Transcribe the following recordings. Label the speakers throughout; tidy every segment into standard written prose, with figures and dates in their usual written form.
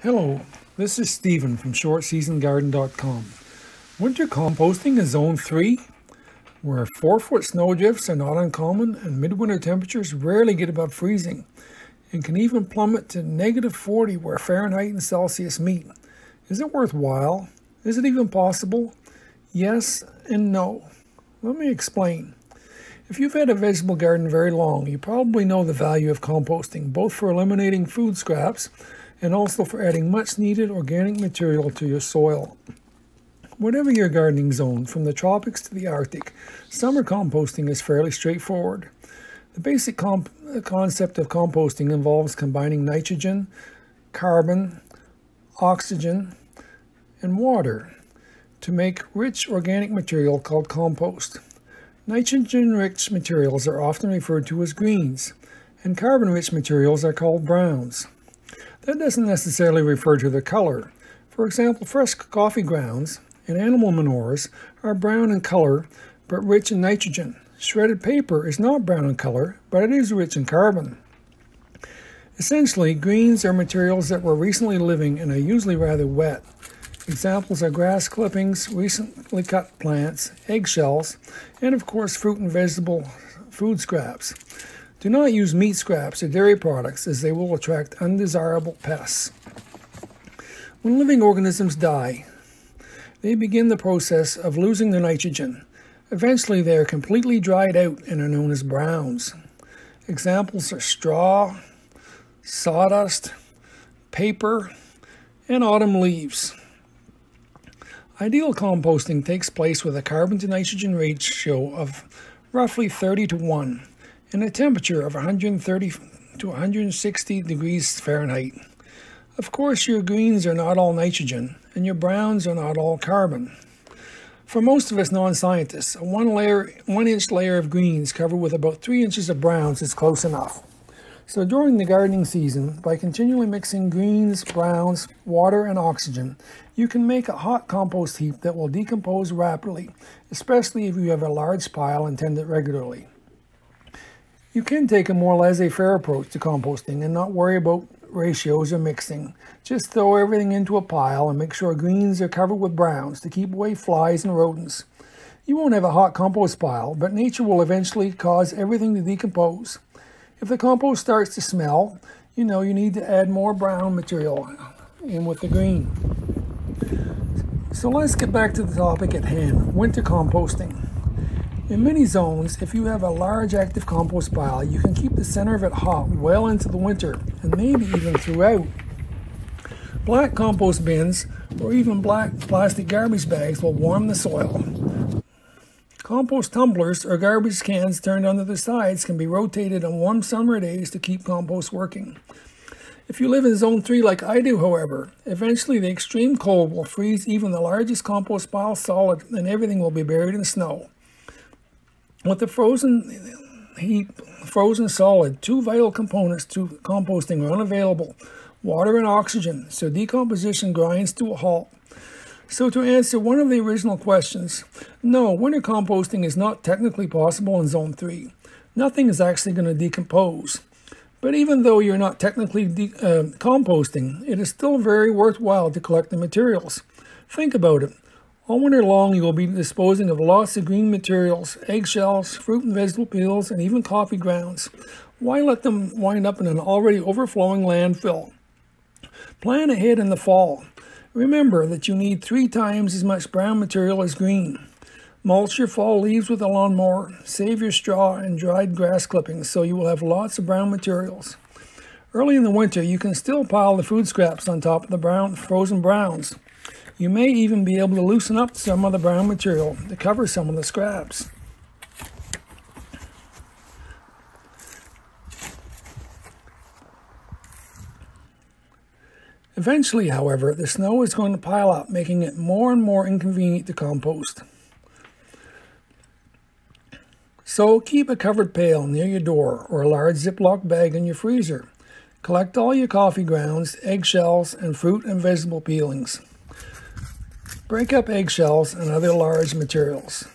Speaker 1: Hello, this is Stephen from ShortSeasonGarden.com. Winter composting is Zone 3, where 4-foot snowdrifts are not uncommon and midwinter temperatures rarely get above freezing and can even plummet to -40 where Fahrenheit and Celsius meet. Is it worthwhile? Is it even possible? Yes and no. Let me explain. If you've had a vegetable garden very long, you probably know the value of composting, both for eliminating food scraps and also for adding much needed organic material to your soil. Whatever your gardening zone, from the tropics to the Arctic, summer composting is fairly straightforward. The basic concept of composting involves combining nitrogen, carbon, oxygen, and water to make rich organic material called compost. Nitrogen-rich materials are often referred to as greens, and carbon-rich materials are called browns. That doesn't necessarily refer to their color. For example, fresh coffee grounds and animal manures are brown in color but rich in nitrogen. Shredded paper is not brown in color, but it is rich in carbon. Essentially, greens are materials that were recently living and are usually rather wet. Examples are grass clippings, recently cut plants, eggshells, and of course fruit and vegetable food scraps. Do not use meat scraps or dairy products, as they will attract undesirable pests. When living organisms die, they begin the process of losing their nitrogen. Eventually, they are completely dried out and are known as browns. Examples are straw, sawdust, paper, and autumn leaves. Ideal composting takes place with a carbon to nitrogen ratio of roughly 30:1 and a temperature of 130 to 160 degrees Fahrenheit. Of course, your greens are not all nitrogen, and your browns are not all carbon. For most of us non-scientists, a 1-inch layer of greens covered with about 3 inches of browns is close enough. So during the gardening season, by continually mixing greens, browns, water, and oxygen, you can make a hot compost heap that will decompose rapidly, especially if you have a large pile and tend it regularly. You can take a more laissez-faire approach to composting and not worry about ratios or mixing. Just throw everything into a pile and make sure greens are covered with browns to keep away flies and rodents. You won't have a hot compost pile, but nature will eventually cause everything to decompose. If the compost starts to smell, you know you need to add more brown material in with the green. So let's get back to the topic at hand, winter composting. In many zones, if you have a large active compost pile, you can keep the center of it hot well into the winter, and maybe even throughout. Black compost bins or even black plastic garbage bags will warm the soil. Compost tumblers or garbage cans turned onto the sides can be rotated on warm summer days to keep compost working. If you live in Zone 3 like I do, however, eventually the extreme cold will freeze even the largest compost pile solid and everything will be buried in snow. With the frozen solid, two vital components to composting are unavailable: water and oxygen, so decomposition grinds to a halt. So to answer one of the original questions, no, winter composting is not technically possible in Zone 3. Nothing is actually going to decompose. But even though you're not technically composting, it is still very worthwhile to collect the materials. Think about it. All winter long, you will be disposing of lots of green materials, eggshells, fruit and vegetable peels, and even coffee grounds. Why let them wind up in an already overflowing landfill? Plan ahead in the fall. Remember that you need 3 times as much brown material as green. Mulch your fall leaves with a lawnmower. Save your straw and dried grass clippings so you will have lots of brown materials. Early in the winter, you can still pile the food scraps on top of the frozen browns. You may even be able to loosen up some of the brown material to cover some of the scraps. Eventually, however, the snow is going to pile up, making it more and more inconvenient to compost. So keep a covered pail near your door or a large Ziploc bag in your freezer. Collect all your coffee grounds, eggshells, and fruit and vegetable peelings. Break up eggshells and other large materials.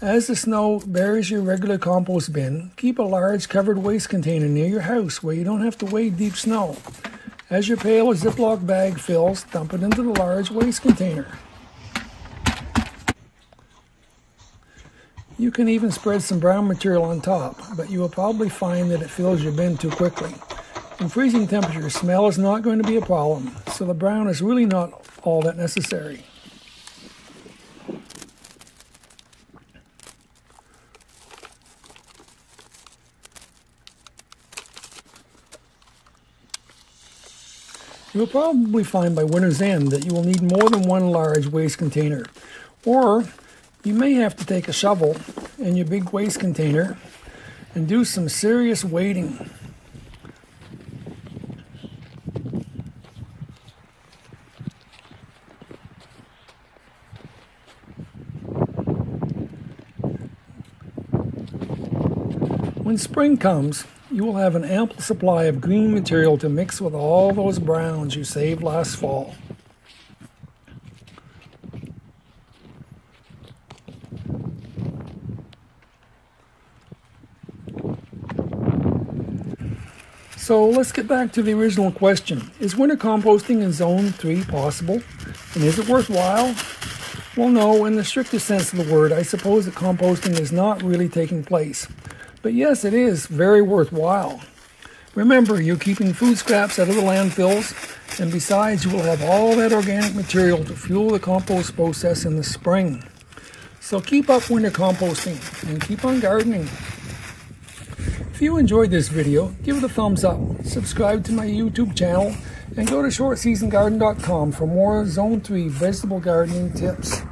Speaker 1: As the snow buries your regular compost bin, keep a large covered waste container near your house where you don't have to wade deep snow. As your pail or Ziploc bag fills, dump it into the large waste container. You can even spread some brown material on top, but you will probably find that it fills your bin too quickly. In freezing temperatures, smell is not going to be a problem, so the brown is really not all that necessary. You will probably find by winter's end that you will need more than one large waste container, or you may have to take a shovel in your big waste container and do some serious wading. When spring comes, you will have an ample supply of green material to mix with all those browns you saved last fall. So let's get back to the original question. Is winter composting in Zone 3 possible? And is it worthwhile? Well, no, in the strictest sense of the word, I suppose that composting is not really taking place. But yes, it is very worthwhile. Remember, you're keeping food scraps out of the landfills, and besides, you will have all that organic material to fuel the compost process in the spring. So keep up winter composting and keep on gardening. If you enjoyed this video, give it a thumbs up, subscribe to my YouTube channel, and go to shortseasongarden.com for more Zone 3 vegetable gardening tips.